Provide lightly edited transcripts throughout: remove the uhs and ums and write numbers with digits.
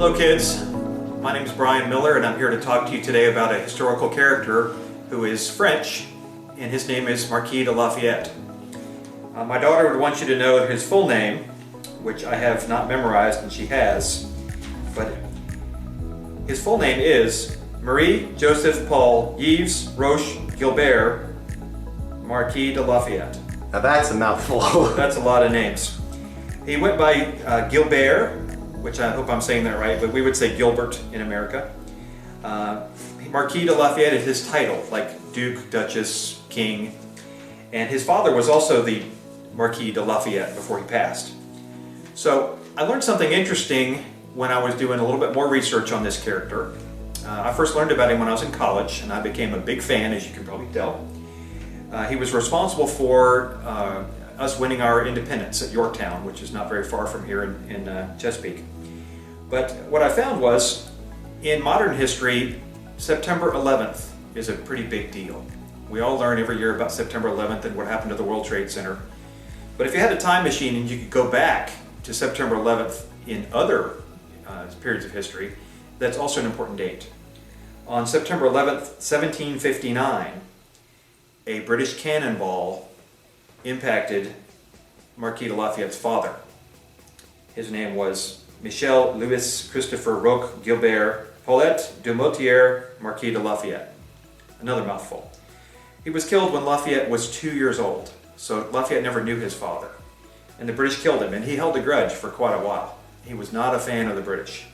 Hello kids, my name is Brian Miller and I'm here to talk to you today about a historical character who is French, and his name is Marquis de Lafayette. My daughter would want you to know his full name, which I have not memorized and she has, but his full name is Marie Joseph Paul Yves Roche Gilbert Marquis de Lafayette. Now that's a mouthful. That's a lot of names. He went by Gilbert, which I hope I'm saying that right, but we would say Gilbert in America. Marquis de Lafayette is his title, like Duke, Duchess, King. And his father was also the Marquis de Lafayette before he passed. So I learned something interesting when I was doing a little bit more research on this character. I first learned about him when I was in college, and I became a big fan, as you can probably tell. He was responsible for us winning our independence at Yorktown, which is not very far from here in Chesapeake. But what I found was, in modern history, September 11th is a pretty big deal. We all learn every year about September 11th and what happened to the World Trade Center. But if you had a time machine and you could go back to September 11th in other periods of history, that's also an important date. On September 11th, 1759, a British cannonball impacted Marquis de Lafayette's father. His name was Michel Louis Christopher Roch Gilbert Paulette de Motier Marquis de Lafayette. Another mouthful. He was killed when Lafayette was 2 years old, so Lafayette never knew his father. And the British killed him, and he held a grudge for quite a while. He was not a fan of the British.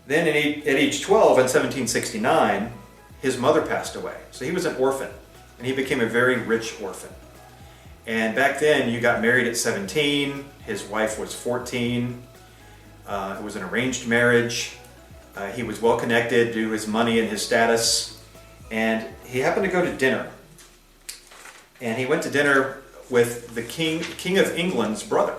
Then at age 12 in 1769, his mother passed away, so he was an orphan, and he became a very rich orphan. And back then, you got married at 17, his wife was 14, it was an arranged marriage, he was well connected due to his money and his status, and he happened to go to dinner. And he went to dinner with the King of England's brother.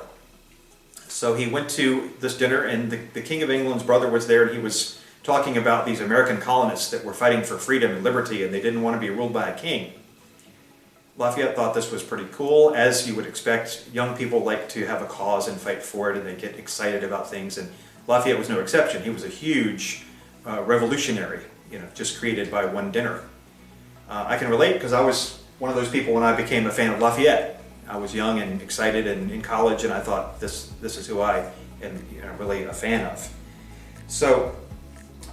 So he went to this dinner, and the King of England's brother was there, and he was talking about these American colonists that were fighting for freedom and liberty, and they didn't want to be ruled by a king. Lafayette thought this was pretty cool. As you would expect, young people like to have a cause and fight for it, and they get excited about things, and Lafayette was no exception. He was a huge revolutionary, just created by one dinner. I can relate because I was one of those people when I became a fan of Lafayette. I was young and excited and in college, and I thought this is who I am really a fan of. So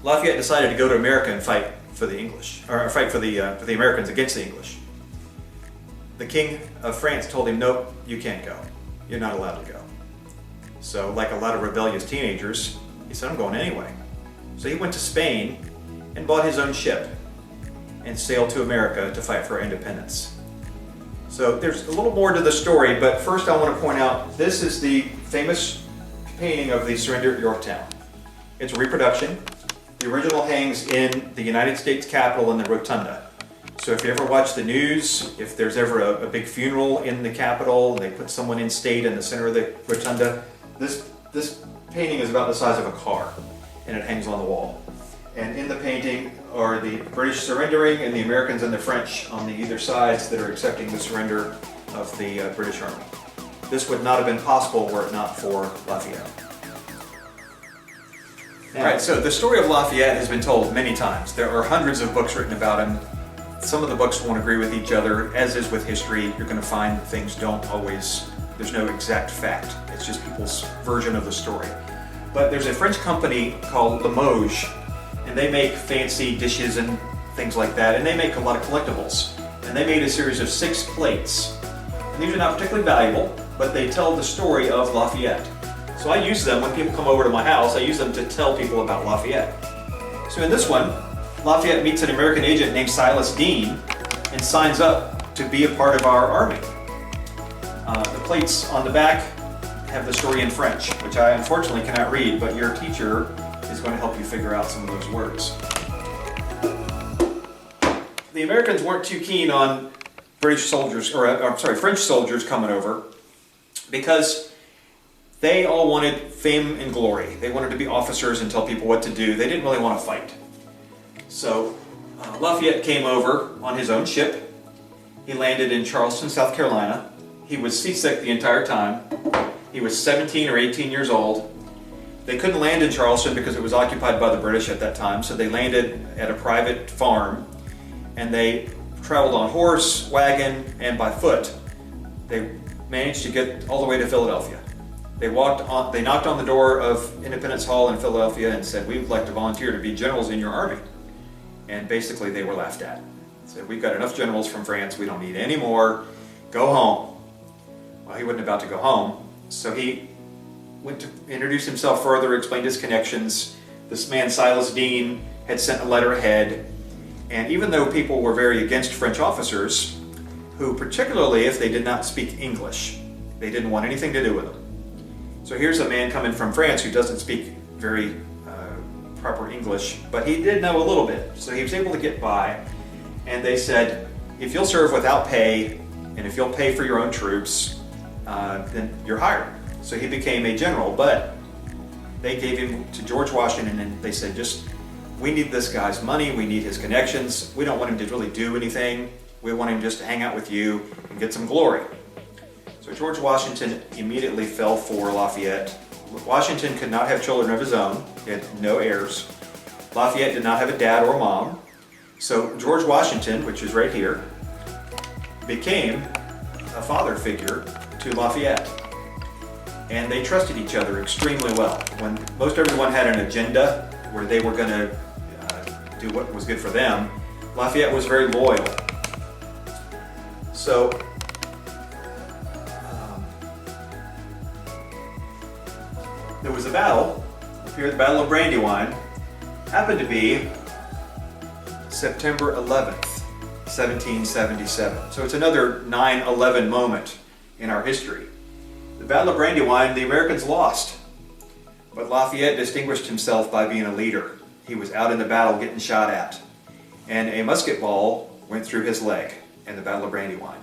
Lafayette decided to go to America and fight for the English, or fight for the Americans against the English. The King of France told him, nope, you can't go. You're not allowed to go. So like a lot of rebellious teenagers, he said, I'm going anyway. So he went to Spain and bought his own ship and sailed to America to fight for independence. So there's a little more to the story, but first I want to point out this is the famous painting of the surrender at Yorktown. It's a reproduction. The original hangs in the United States Capitol in the Rotunda. So if you ever watch the news, if there's ever a big funeral in the Capitol and they put someone in state in the center of the Rotunda, this painting is about the size of a car, and it hangs on the wall. And in the painting are the British surrendering and the Americans and the French on the either sides that are accepting the surrender of the British Army. This would not have been possible were it not for Lafayette. Alright, so the story of Lafayette has been told many times. There are hundreds of books written about him. Some of the books won't agree with each other. As is with history, you're going to find things there's no exact fact. It's just people's version of the story. But there's a French company called Limoges, and they make fancy dishes and things like that, and they make a lot of collectibles. And they made a series of 6 plates. And these are not particularly valuable, but they tell the story of Lafayette. So I use them when people come over to my house. I use them to tell people about Lafayette. So in this one, Lafayette meets an American agent named Silas Deane and signs up to be a part of our army. The plates on the back have the story in French, which I unfortunately cannot read, but your teacher is going to help you figure out some of those words. The Americans weren't too keen on French soldiers coming over because they all wanted fame and glory. They wanted to be officers and tell people what to do. They didn't really want to fight. So Lafayette came over on his own ship. He landed in Charleston, South Carolina. He was seasick the entire time. He was 17 or 18 years old. They couldn't land in Charleston because it was occupied by the British at that time, so they landed at a private farm, and they traveled on horse, wagon, and by foot. They managed to get all the way to Philadelphia. They knocked on the door of Independence Hall in Philadelphia and said, "We would like to volunteer to be generals in your army." And basically they were laughed at. They said, "We've got enough generals from France, we don't need any more, go home." Well, he wasn't about to go home, so he went to introduce himself further, explained his connections. This man, Silas Deane, had sent a letter ahead, and even though people were very against French officers, who particularly if they did not speak English, they didn't want anything to do with them. So here's a man coming from France who doesn't speak very proper English, but he did know a little bit, so he was able to get by. And they said, "If you'll serve without pay, and if you'll pay for your own troops, then you're hired." So he became a general, but they gave him to George Washington, and they said, "We need this guy's money, we need his connections, we don't want him to really do anything, we want him just to hang out with you and get some glory." So George Washington immediately fell for Lafayette. Washington could not have children of his own, he had no heirs. Lafayette did not have a dad or a mom. So George Washington, which is right here, became a father figure to Lafayette. And they trusted each other extremely well. When most everyone had an agenda where they were going to do what was good for them, Lafayette was very loyal. So there was a battle up here, the Battle of Brandywine, happened to be September 11th, 1777. So it's another 9/11 moment in our history. The Battle of Brandywine, the Americans lost, but Lafayette distinguished himself by being a leader. He was out in the battle getting shot at, and a musket ball went through his leg in the Battle of Brandywine.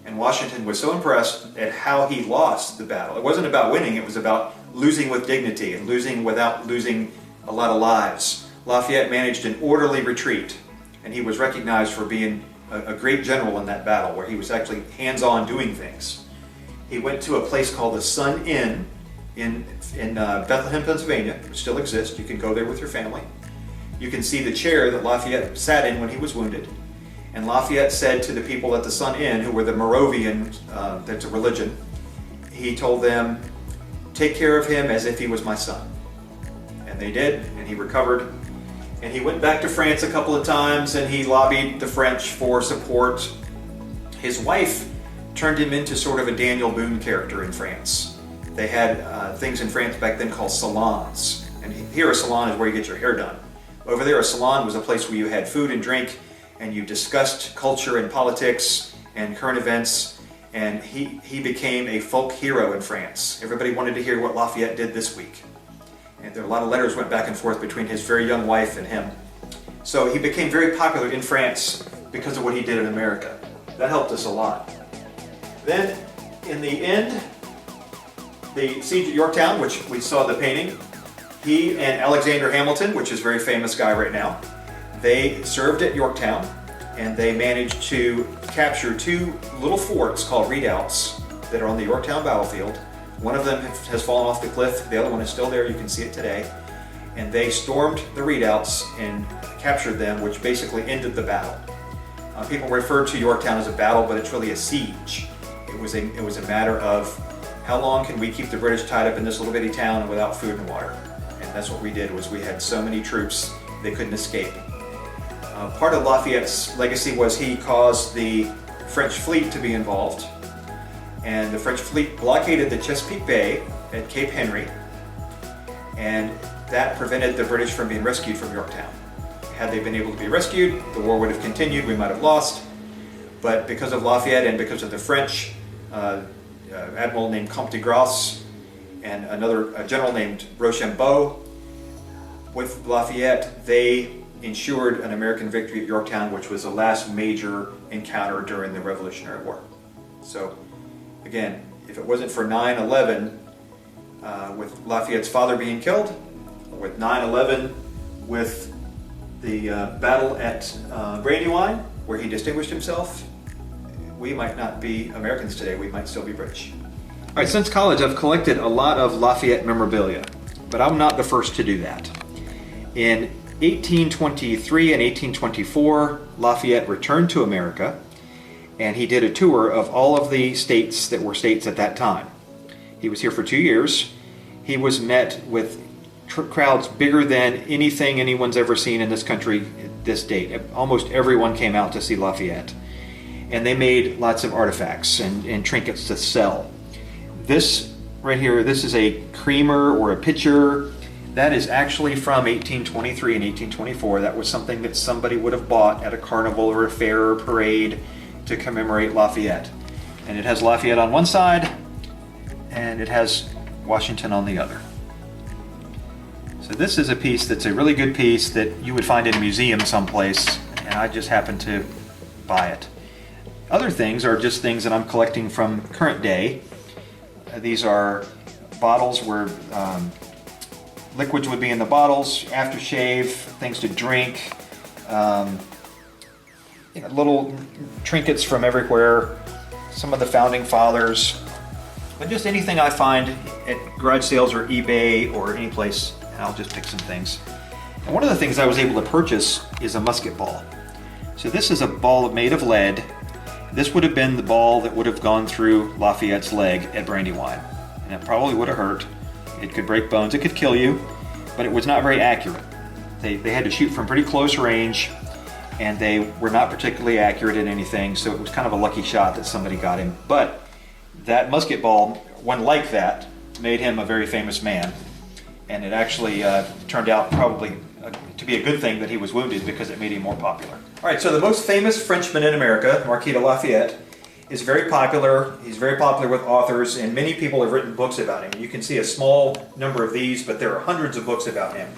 And Washington was so impressed at how he lost the battle. It wasn't about winning, it was about losing with dignity and losing without losing a lot of lives. Lafayette managed an orderly retreat, and he was recognized for being a great general in that battle, where he was actually hands-on doing things. He went to a place called the Sun Inn in Bethlehem, Pennsylvania, which still exists. You can go there with your family. You can see the chair that Lafayette sat in when he was wounded. And Lafayette said to the people at the Sun Inn, who were the Moravian, that's a religion, he told them, "Take care of him as if he was my son." And they did, and he recovered. And he went back to France a couple of times, and he lobbied the French for support. His wife turned him into sort of a Daniel Boone character in France. They had things in France back then called salons. And here a salon is where you get your hair done. Over there a salon was a place where you had food and drink, and you discussed culture and politics and current events. And he became a folk hero in France. Everybody wanted to hear what Lafayette did this week. And there were a lot of letters went back and forth between his very young wife and him. So he became very popular in France because of what he did in America. That helped us a lot. Then, in the end, the siege at Yorktown, which we saw the painting, he and Alexander Hamilton, which is a very famous guy right now, they served at Yorktown, and they managed to capture two little forts called redoubts that are on the Yorktown battlefield. One of them has fallen off the cliff, the other one is still there, you can see it today. And they stormed the redoubts and captured them, which basically ended the battle. People refer to Yorktown as a battle, but it's really a siege. It was a matter of how long can we keep the British tied up in this little bitty town without food and water. And that's what we did, was we had so many troops they couldn't escape. Part of Lafayette's legacy was he caused the French fleet to be involved. And the French fleet blockaded the Chesapeake Bay at Cape Henry, and that prevented the British from being rescued from Yorktown. Had they been able to be rescued, the war would have continued, we might have lost, but because of Lafayette and because of the French admiral named Comte de Grasse and a general named Rochambeau, with Lafayette, they ensured an American victory at Yorktown, which was the last major encounter during the Revolutionary War. So, again, if it wasn't for 9/11, with Lafayette's father being killed, with 9/11, with the battle at Brandywine, where he distinguished himself, we might not be Americans today, we might still be British. All right, since college I've collected a lot of Lafayette memorabilia. but I'm not the first to do that. In 1823 and 1824, Lafayette returned to America, and he did a tour of all of the states that were states at that time. He was here for 2 years. He was met with crowds bigger than anything anyone's ever seen in this country at this date. Almost everyone came out to see Lafayette. And they made lots of artifacts and trinkets to sell. This right here, this is a creamer or a pitcher. That is actually from 1823 and 1824. That was something that somebody would have bought at a carnival or a fair or parade to commemorate Lafayette. And it has Lafayette on one side, and it has Washington on the other. So this is a piece that's a really good piece that you would find in a museum someplace, and I just happened to buy it. Other things are just things that I'm collecting from current day. These are bottles where liquids would be in the bottles, aftershave, things to drink, little trinkets from everywhere, some of the founding fathers, but just anything I find at garage sales or eBay or any place, and I'll just pick some things. And one of the things I was able to purchase is a musket ball. So this is a ball made of lead. This would have been the ball that would have gone through Lafayette's leg at Brandywine, and it probably would have hurt. It could break bones, it could kill you, but it was not very accurate. They had to shoot from pretty close range, and they were not particularly accurate at anything, so it was kind of a lucky shot that somebody got him. But that musket ball, one like that, made him a very famous man, and it actually turned out probably to be a good thing that he was wounded because it made him more popular. All right, so the most famous Frenchman in America, Marquis de Lafayette, is very popular. He's very popular with authors, and many people have written books about him. You can see a small number of these, but there are hundreds of books about him.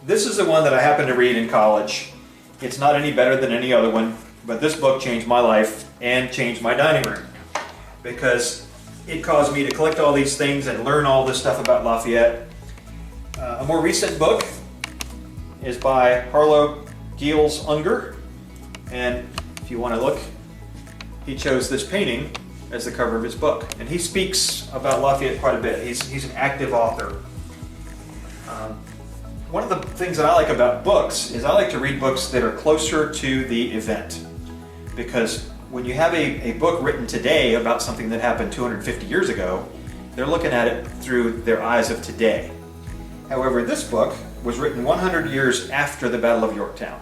This is the one that I happened to read in college. It's not any better than any other one, but this book changed my life and changed my dining room because it caused me to collect all these things and learn all this stuff about Lafayette. A more recent book is by Harlow Giles Unger, and if you want to look, he chose this painting as the cover of his book, and he speaks about Lafayette quite a bit. He's an active author. One of the things that I like about books is I like to read books that are closer to the event, because when you have a book written today about something that happened 250 years ago, they're looking at it through their eyes of today. However, this book was written 100 years after the Battle of Yorktown,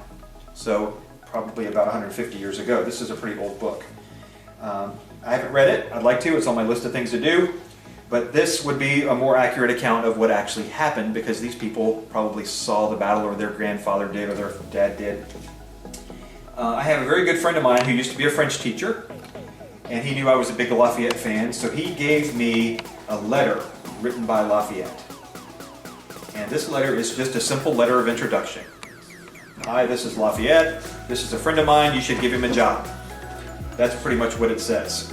so probably about 150 years ago. This is a pretty old book. I haven't read it. I'd like to. It's on my list of things to do. But this would be a more accurate account of what actually happened, because these people probably saw the battle, or their grandfather did, or their dad did. I have a very good friend of mine who used to be a French teacher, and he knew I was a big Lafayette fan, so he gave me a letter written by Lafayette. And this letter is just a simple letter of introduction. Hi, this is Lafayette. This is a friend of mine. You should give him a job. That's pretty much what it says.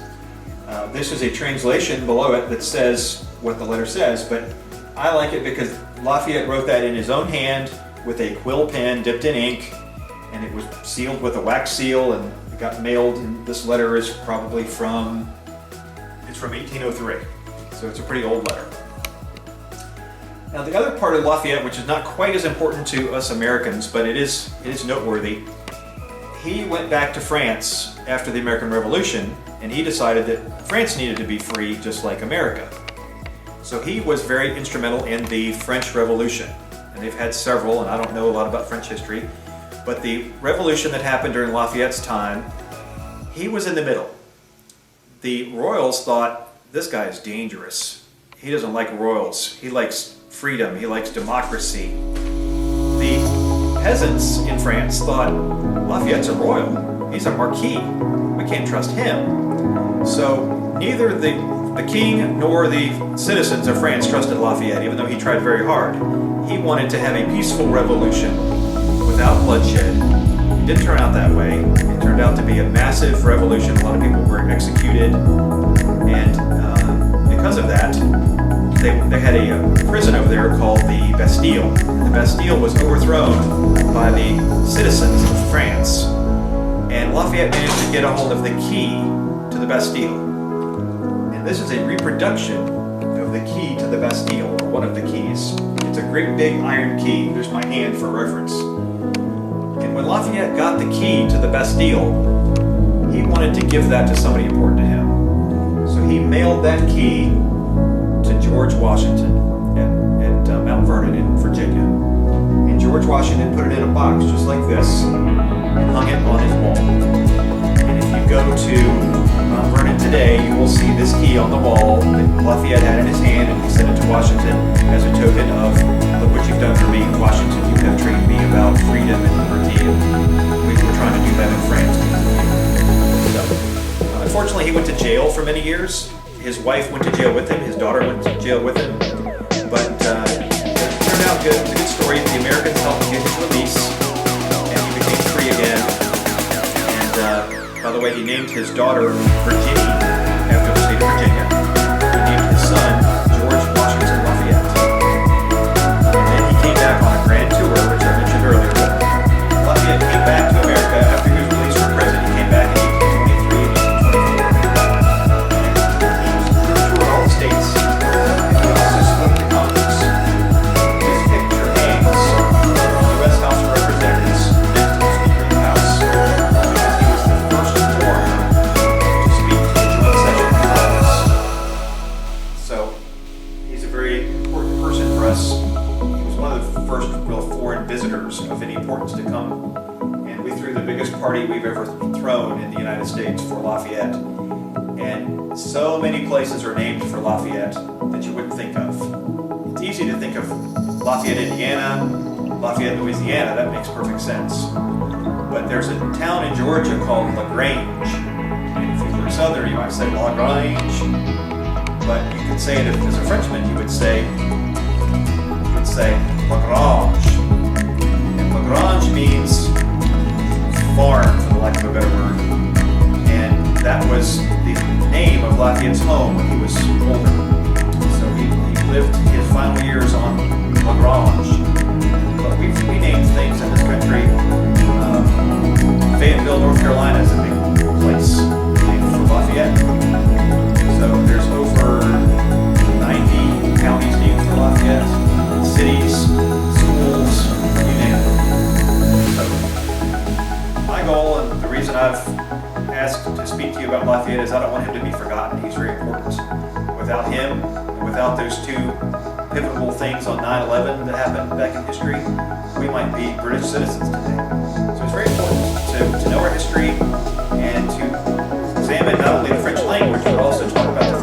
This is a translation below it that says what the letter says, but I like it because Lafayette wrote that in his own hand with a quill pen dipped in ink, and it was sealed with a wax seal, and it got mailed, and this letter is probably from 1803, so it's a pretty old letter. Now the other part of Lafayette, which is not quite as important to us Americans, but it is noteworthy, he went back to France after the American Revolution, and he decided that France needed to be free just like America. So he was very instrumental in the French Revolution, and they've had several, and I don't know a lot about French history, but the revolution that happened during Lafayette's time, he was in the middle. The royals thought, this guy is dangerous. He doesn't like royals. He likes freedom. He likes democracy. The peasants in France thought, Lafayette's a royal. He's a marquis. We can't trust him. So neither the king nor the citizens of France trusted Lafayette, even though he tried very hard. He wanted to have a peaceful revolution without bloodshed. It didn't turn out that way. It turned out to be a massive revolution. A lot of people were executed, and because of that, they had a prison over there called the Bastille. The Bastille was overthrown by the citizens of France, and Lafayette managed to get a hold of the key to the Bastille. And this is a reproduction of the key to the Bastille, or one of the keys. It's a great big iron key. There's my hand for reference. And when Lafayette got the key to the Bastille, he wanted to give that to somebody important to him. So he mailed that key to George Washington at Mount Vernon in Virginia. And George Washington put it in a box just like this and hung it on his wall. And if you go to Mount Vernon today, you will see this key on the wall that Lafayette had in his hand, and he sent it to Washington as a token of, look what you've done for me, Washington. You have trained me about freedom and liberty, and we were trying to do that in France. So, unfortunately, he went to jail for many years. His wife went to jail with him. His daughter went to jail with him. But it turned out good. It was a good story. The Americans helped him get his release, and he became free again. And by the way, he named his daughter Virginie after the state of Virginia. He named his son George Washington Lafayette. And then he came back on a grand tour, which I mentioned earlier. Lafayette came back to America after he was released from prison. He came back in 1823 and 1824. And he toured all the states. And he also spoke to Congress. His picture hangs in the U.S. House of Representatives next to the Speaker of the House, because he was the first foreigner to speak to the joint session of Congress. So he's a very important person for us. He was one of the first real foreign visitors of any importance to come, and we threw the biggest party we've ever thrown in the United States for Lafayette. And so many places are named for Lafayette that you wouldn't think of. It's easy to think of Lafayette, Indiana, Lafayette, Louisiana. That makes perfect sense. But there's a town in Georgia called LaGrange. And if you were Southern, you might say LaGrange. But you could say it as a Frenchman, you would say LaGrange. And LaGrange means farm, for the lack of a better word. And that was the name of Lafayette's home when he was older. So he lived his final years on LaGrange. But we named things in this country. Fayetteville, North Carolina is a big place named for Lafayette. So there's over 90 counties named for Lafayette, cities, schools, you name it. So my goal, and the reason I've asked to speak to you about Lafayette, is I don't want him to be forgotten. He's very important. Without him, and without those two pivotal things on 9/11 that happened back in history, we might be British citizens today. So it's very important to know our history and to examine not only the French language, but also talk about